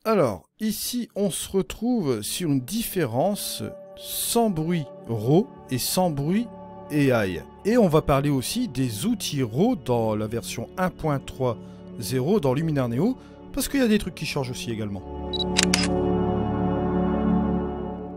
Alors, ici, on se retrouve sur une différence sans bruit RAW et sans bruit AI. Et on va parler aussi des outils RAW dans la version 1.3.0 dans Luminar Neo, parce qu'il y a des trucs qui changent aussi également.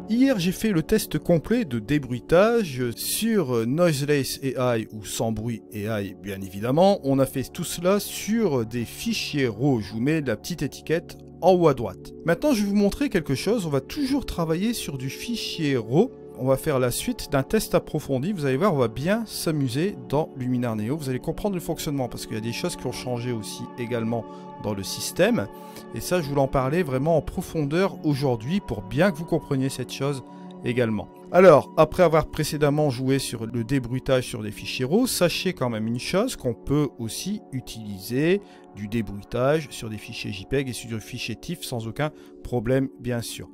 Hier, j'ai fait le test complet de débruitage sur Noiseless AI ou sans bruit AI, bien évidemment. On a fait tout cela sur des fichiers RAW. Je vous mets la petite étiquette en haut à droite. Maintenant, je vais vous montrer quelque chose. On va toujours travailler sur du fichier RAW. On va faire la suite d'un test approfondi. Vous allez voir, on va bien s'amuser dans Luminar Neo. Vous allez comprendre le fonctionnement parce qu'il y a des choses qui ont changé aussi également dans le système. Et ça, je voulais en parler vraiment en profondeur aujourd'hui pour bien que vous compreniez cette chose également. Alors, après avoir précédemment joué sur le débruitage sur des fichiers RAW, sachez quand même une chose, qu'on peut aussi utiliser du débruitage sur des fichiers JPEG et sur des fichiers TIFF sans aucun problème, bien sûr.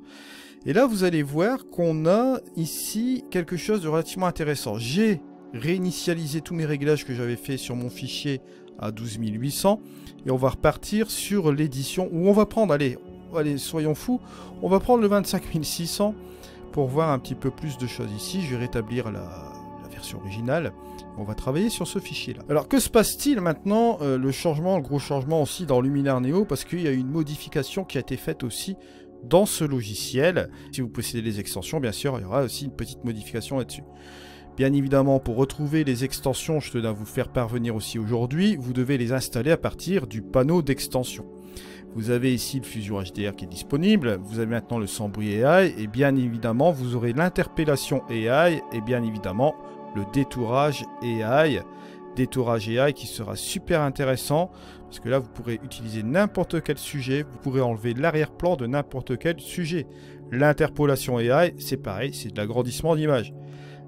Et là, vous allez voir qu'on a ici quelque chose de relativement intéressant. J'ai réinitialisé tous mes réglages que j'avais fait sur mon fichier à 12800 et on va repartir sur l'édition où on va prendre, allez, soyons fous, on va prendre le 25600 pour voir un petit peu plus de choses ici. Je vais rétablir la version originale. On va travailler sur ce fichier-là. Alors, que se passe-t-il maintenant? Le gros changement aussi dans Luminar Neo, parce qu'il y a une modification qui a été faite aussi dans ce logiciel. Si vous possédez les extensions, bien sûr, il y aura aussi une petite modification là-dessus. Bien évidemment, pour retrouver les extensions, je tenais à vous faire parvenir aussi aujourd'hui, vous devez les installer à partir du panneau d'extension. Vous avez ici le Fusion HDR qui est disponible, vous avez maintenant le sans bruit AI, et bien évidemment, vous aurez l'interpellation AI, et bien évidemment, le détourage AI. Détourage AI qui sera super intéressant, parce que là, vous pourrez utiliser n'importe quel sujet, vous pourrez enlever l'arrière-plan de n'importe quel sujet. L'interpolation AI, c'est pareil, c'est de l'agrandissement d'image.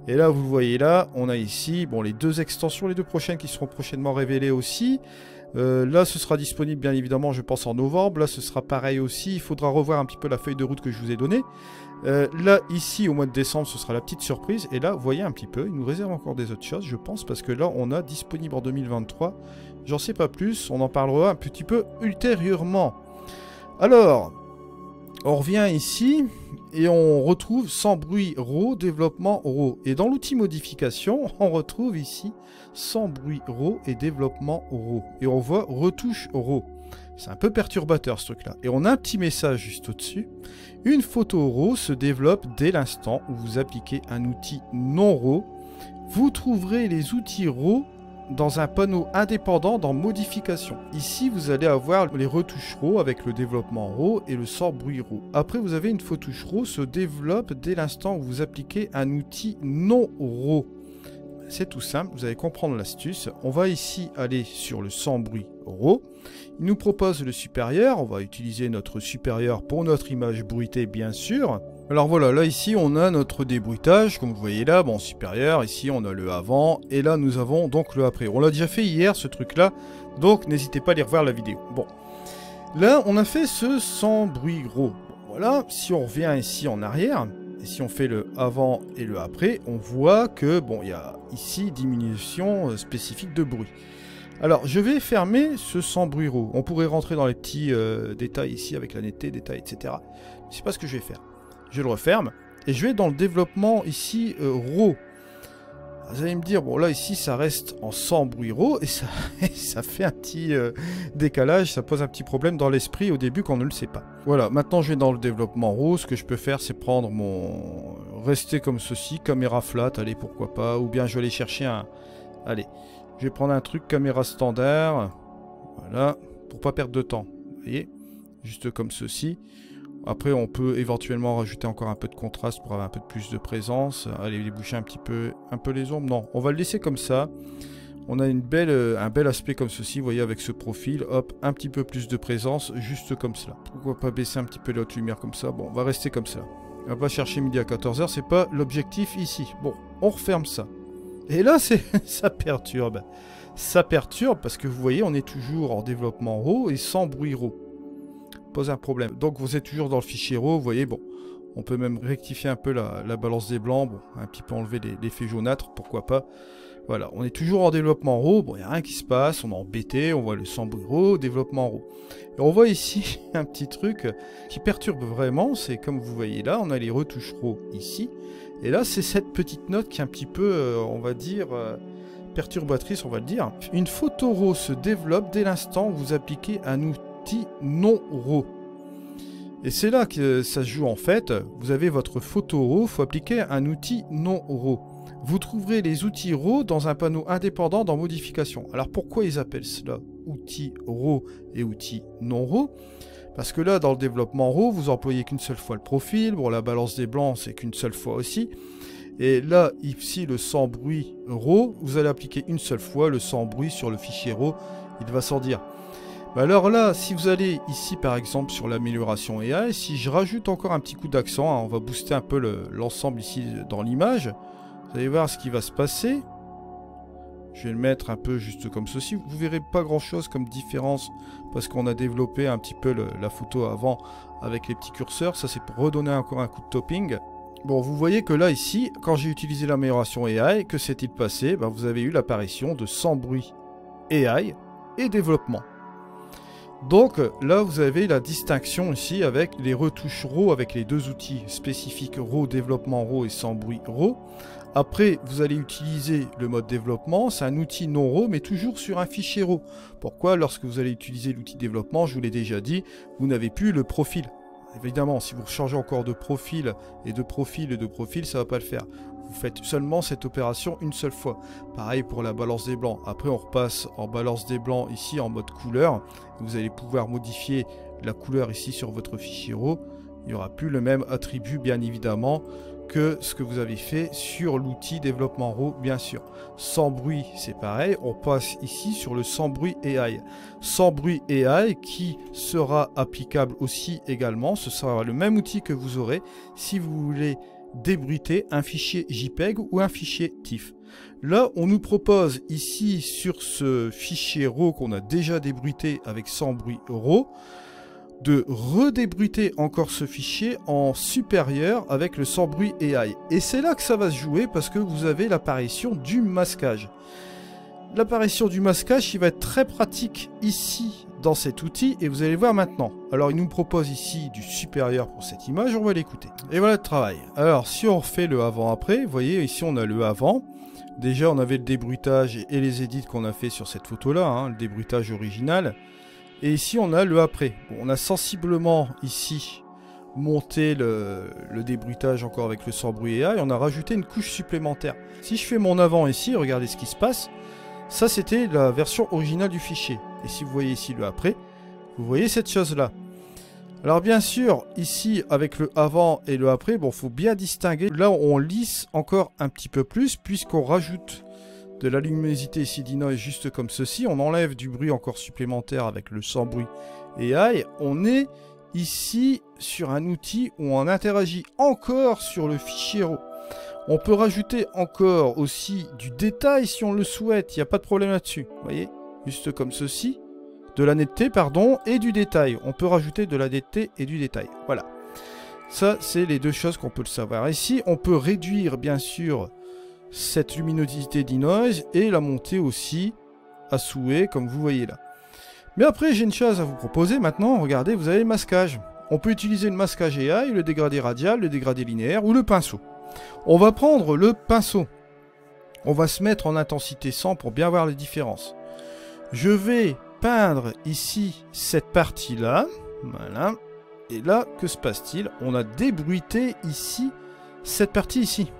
Et là, vous le voyez là, on a ici bon, les deux extensions, les deux prochaines qui seront prochainement révélées aussi. Là, ce sera disponible bien évidemment, je pense en novembre. Là, ce sera pareil aussi. Il faudra revoir un petit peu la feuille de route que je vous ai donnée. Là, ici, au mois de décembre, ce sera la petite surprise. Et là, vous voyez un petit peu, il nous réserve encore des autres choses, je pense, parce que là, on a disponible en 2023. J'en sais pas plus, on en parlera un petit peu ultérieurement. Alors, on revient ici et on retrouve sans bruit RAW, développement RAW. Et dans l'outil modification, on retrouve ici sans bruit RAW et développement RAW. Et on voit retouche RAW. C'est un peu perturbateur ce truc-là. Et on a un petit message juste au-dessus. Une photo RAW se développe dès l'instant où vous appliquez un outil non RAW. Vous trouverez les outils RAW dans un panneau indépendant dans modification. Ici, vous allez avoir les retouches RAW avec le développement RAW et le sans bruit RAW. Après, vous avez une photouche RAW se développe dès l'instant où vous appliquez un outil non RAW. C'est tout simple, vous allez comprendre l'astuce. On va ici aller sur le sans bruit RAW. Il nous propose le supérieur. On va utiliser notre supérieur pour notre image bruitée, bien sûr. Alors voilà, là ici on a notre débruitage, comme vous voyez là, bon supérieur, ici on a le avant, et là nous avons donc le après. On l'a déjà fait hier ce truc là, donc n'hésitez pas à aller revoir la vidéo. Bon, là on a fait ce sans bruit RAW. Bon, voilà, si on revient ici en arrière, et si on fait le avant et le après, on voit que bon, il y a ici diminution spécifique de bruit. Alors je vais fermer ce sans bruit RAW. On pourrait rentrer dans les petits détails ici avec la netteté, détails, etc. C'est pas ce que je vais faire. Je le referme et je vais dans le développement ici RAW. Vous allez me dire, bon là ici ça reste en sans bruit RAW et ça fait un petit décalage, ça pose un petit problème dans l'esprit au début qu'on ne le sait pas. Voilà, maintenant je vais dans le développement RAW, ce que je peux faire c'est prendre rester comme ceci, caméra flat, allez pourquoi pas, ou bien je vais aller chercher un... Allez, je vais prendre un truc caméra standard, voilà, pour pas perdre de temps, vous voyez, juste comme ceci. Après, on peut éventuellement rajouter encore un peu de contraste pour avoir un peu de plus de présence. Allez, les boucher un peu les ombres. Non, on va le laisser comme ça. On a un bel aspect comme ceci, vous voyez, avec ce profil. Hop, un petit peu plus de présence, juste comme cela. Pourquoi pas baisser un petit peu la haute lumière comme ça? Bon, on va rester comme ça. On va chercher midi à 14 h, c'est pas l'objectif ici. Bon, on referme ça. Et là, ça perturbe. Ça perturbe parce que vous voyez, on est toujours en développement RAW et sans bruit RAW. Pose un problème. Donc vous êtes toujours dans le fichier RAW, vous voyez, bon, on peut même rectifier un peu la balance des blancs, bon, un petit peu enlever l'effet jaunâtre, pourquoi pas. Voilà, on est toujours en développement RAW, bon, il n'y a rien qui se passe, on est embêté, on voit le sans bruit RAW, développement RAW. Et on voit ici un petit truc qui perturbe vraiment, c'est comme vous voyez là, on a les retouches RAW ici, et là c'est cette petite note qui est un petit peu, on va dire, perturbatrice, on va le dire. Une photo RAW se développe dès l'instant où vous appliquez un outil non RAW. Et c'est là que ça se joue en fait, vous avez votre photo RAW, il faut appliquer un outil non RAW. Vous trouverez les outils RAW dans un panneau indépendant dans modification. Alors pourquoi ils appellent cela outils RAW et outils non RAW? Parce que là dans le développement RAW, vous employez qu'une seule fois le profil, bon la balance des blancs c'est qu'une seule fois aussi. Et là ici le sans bruit RAW, vous allez appliquer une seule fois le sans bruit sur le fichier RAW, il va s'en dire. Alors là, si vous allez ici par exemple sur l'amélioration AI, si je rajoute encore un petit coup d'accent, hein, on va booster un peu l'ensemble ici dans l'image, vous allez voir ce qui va se passer. Je vais le mettre un peu juste comme ceci. Vous verrez pas grand chose comme différence parce qu'on a développé un petit peu la photo avant avec les petits curseurs. Ça c'est pour redonner encore un coup de topping. Bon, vous voyez que là ici, quand j'ai utilisé l'amélioration AI, que s'est-il passé? Vous avez eu l'apparition de sans bruit AI et développement. Donc là vous avez la distinction ici avec les retouches RAW avec les deux outils spécifiques RAW, développement RAW et sans bruit RAW. Après vous allez utiliser le mode développement, c'est un outil non RAW mais toujours sur un fichier RAW. Pourquoi? Lorsque vous allez utiliser l'outil développement, je vous l'ai déjà dit, vous n'avez plus le profil. Évidemment, si vous changez encore de profil et de profil et de profil, ça ne va pas le faire. Vous faites seulement cette opération une seule fois. Pareil pour la balance des blancs. Après, on repasse en balance des blancs ici en mode couleur. Vous allez pouvoir modifier la couleur ici sur votre fichier RAW. Il n'y aura plus le même attribut, bien évidemment, que ce que vous avez fait sur l'outil développement RAW, bien sûr. Sans bruit, c'est pareil. On passe ici sur le sans bruit AI. Sans bruit AI qui sera applicable aussi également. Ce sera le même outil que vous aurez si vous voulez débruiter un fichier JPEG ou un fichier TIFF. Là, on nous propose ici sur ce fichier RAW qu'on a déjà débruité avec sans bruit RAW, de redébruiter encore ce fichier en supérieur avec le sans bruit AI. Et c'est là que ça va se jouer parce que vous avez l'apparition du masquage. L'apparition du masquage qui va être très pratique ici dans cet outil et vous allez voir maintenant. Alors il nous propose ici du supérieur pour cette image, on va l'écouter. Et voilà le travail. Alors si on refait le avant-après, vous voyez ici on a le avant. Déjà on avait le débruitage et les edits qu'on a fait sur cette photo là, hein, le débruitage original. Et ici on a le après. Bon, on a sensiblement ici monté le débruitage encore avec le sans bruit AI et on a rajouté une couche supplémentaire. Si je fais mon avant ici, regardez ce qui se passe. Ça, c'était la version originale du fichier. Et si vous voyez ici le après, vous voyez cette chose-là. Alors bien sûr, ici, avec le avant et le après, bon, faut bien distinguer. Là, on lisse encore un petit peu plus, puisqu'on rajoute de la luminosité ici d'inoise juste comme ceci. On enlève du bruit encore supplémentaire avec le sans bruit AI. On est ici sur un outil où on interagit encore sur le fichier RAW. On peut rajouter encore aussi du détail si on le souhaite, il n'y a pas de problème là-dessus. Vous voyez, juste comme ceci. De la netteté, pardon, et du détail. On peut rajouter de la netteté et du détail. Voilà. Ça, c'est les deux choses qu'on peut le savoir. Ici, on peut réduire, bien sûr, cette luminosité d'inoise et la monter aussi à souhait, comme vous voyez là. Mais après, j'ai une chose à vous proposer maintenant. Regardez, vous avez le masquage. On peut utiliser le masquage AI, le dégradé radial, le dégradé linéaire ou le pinceau. On va prendre le pinceau. On va se mettre en intensité 100 pour bien voir les différences. Je vais peindre ici cette partie-là. Voilà. Et là, que se passe-t-il? On a débruité ici cette partie ici.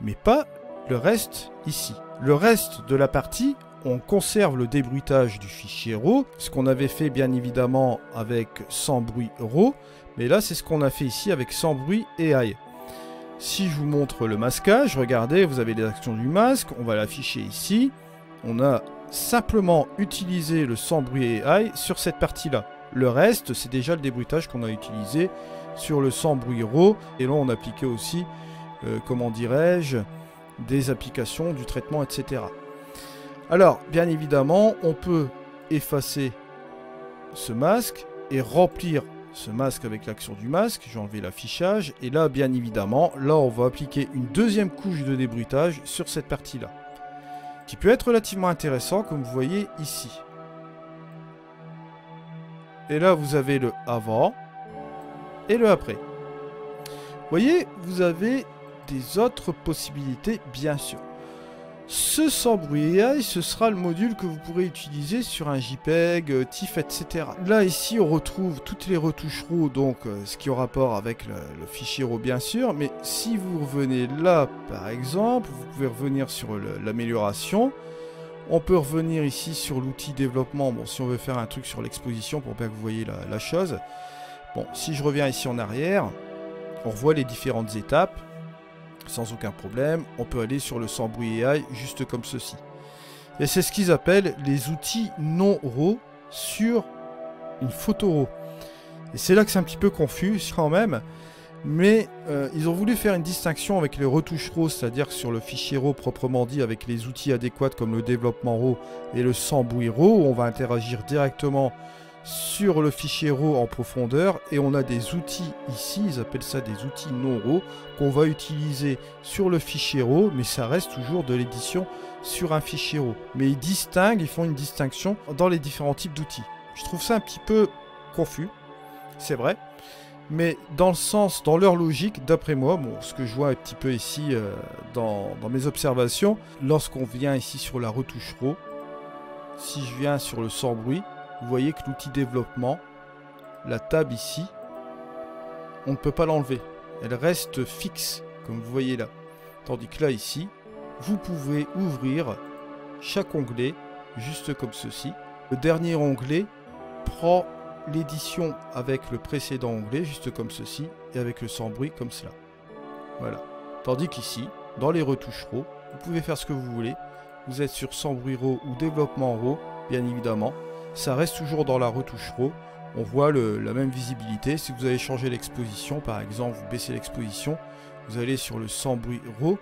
Mais pas le reste ici. Le reste de la partie, on conserve le débruitage du fichier RAW. Ce qu'on avait fait bien évidemment avec sans bruit RAW. Mais là, c'est ce qu'on a fait ici avec sans bruit AI. Si je vous montre le masquage, regardez, vous avez les actions du masque, on va l'afficher ici. On a simplement utilisé le sans bruit AI sur cette partie-là. Le reste, c'est déjà le débruitage qu'on a utilisé sur le sans bruit RAW. Et là, on appliquait aussi, comment dirais-je, des applications, du traitement, etc. Alors, bien évidemment, on peut effacer ce masque et remplir ce masque avec l'action du masque. J'ai enlevé l'affichage et là bien évidemment là on va appliquer une deuxième couche de débruitage sur cette partie là. qui peut être relativement intéressant, comme vous voyez ici. Et là, vous avez le avant et le après. Vous voyez, vous avez des autres possibilités, bien sûr. Ce sans bruit AI, ce sera le module que vous pourrez utiliser sur un JPEG, TIFF, etc. Là, ici, on retrouve toutes les retouches RAW, donc ce qui est en rapport avec le fichier RAW, bien sûr. Mais si vous revenez là, par exemple, vous pouvez revenir sur l'amélioration. On peut revenir ici sur l'outil développement, bon, si on veut faire un truc sur l'exposition, pour bien que vous voyez la chose. Bon, si je reviens ici en arrière, on revoit les différentes étapes. Sans aucun problème, on peut aller sur le sans bruit AI juste comme ceci. Et c'est ce qu'ils appellent les outils non RAW sur une photo RAW. Et c'est là que c'est un petit peu confus quand même, mais ils ont voulu faire une distinction avec les retouches RAW, c'est-à-dire sur le fichier RAW proprement dit, avec les outils adéquats comme le développement RAW et le sans bruit RAW, on va interagir directement sur le fichier RAW en profondeur, et on a des outils ici, ils appellent ça des outils non RAW, qu'on va utiliser sur le fichier RAW, mais ça reste toujours de l'édition sur un fichier RAW. Mais ils font une distinction dans les différents types d'outils. Je trouve ça un petit peu confus, c'est vrai, mais dans le sens, dans leur logique, d'après moi, bon, ce que je vois un petit peu ici dans mes observations, lorsqu'on vient ici sur la retouche RAW, si je viens sur le sans bruit, vous voyez que l'outil développement, la table ici, on ne peut pas l'enlever. Elle reste fixe, comme vous voyez là. Tandis que là, ici, vous pouvez ouvrir chaque onglet, juste comme ceci. Le dernier onglet prend l'édition avec le précédent onglet, juste comme ceci, et avec le sans bruit, comme cela. Voilà. Tandis qu'ici, dans les retouches RAW, vous pouvez faire ce que vous voulez. Vous êtes sur sans bruit RAW ou développement RAW, bien évidemment. Ça reste toujours dans la retouche RAW. On voit la même visibilité. Si vous allez changer l'exposition, par exemple, vous baissez l'exposition, vous allez sur le sans bruit RAW,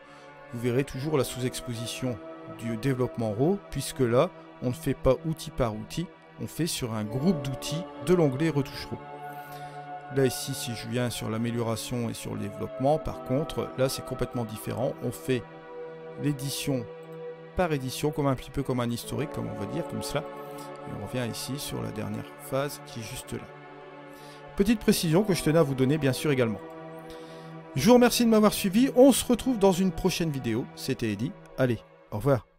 vous verrez toujours la sous-exposition du développement RAW, puisque là, on ne fait pas outil par outil, on fait sur un groupe d'outils de l'onglet retouche RAW. Là, ici, si je viens sur l'amélioration et sur le développement, par contre, là, c'est complètement différent. On fait l'édition par édition, comme un petit peu comme un historique, comme on va dire, comme cela. Et on revient ici sur la dernière phase qui est juste là. Petite précision que je tenais à vous donner bien sûr également. Je vous remercie de m'avoir suivi. On se retrouve dans une prochaine vidéo. C'était Eddy. Allez, au revoir.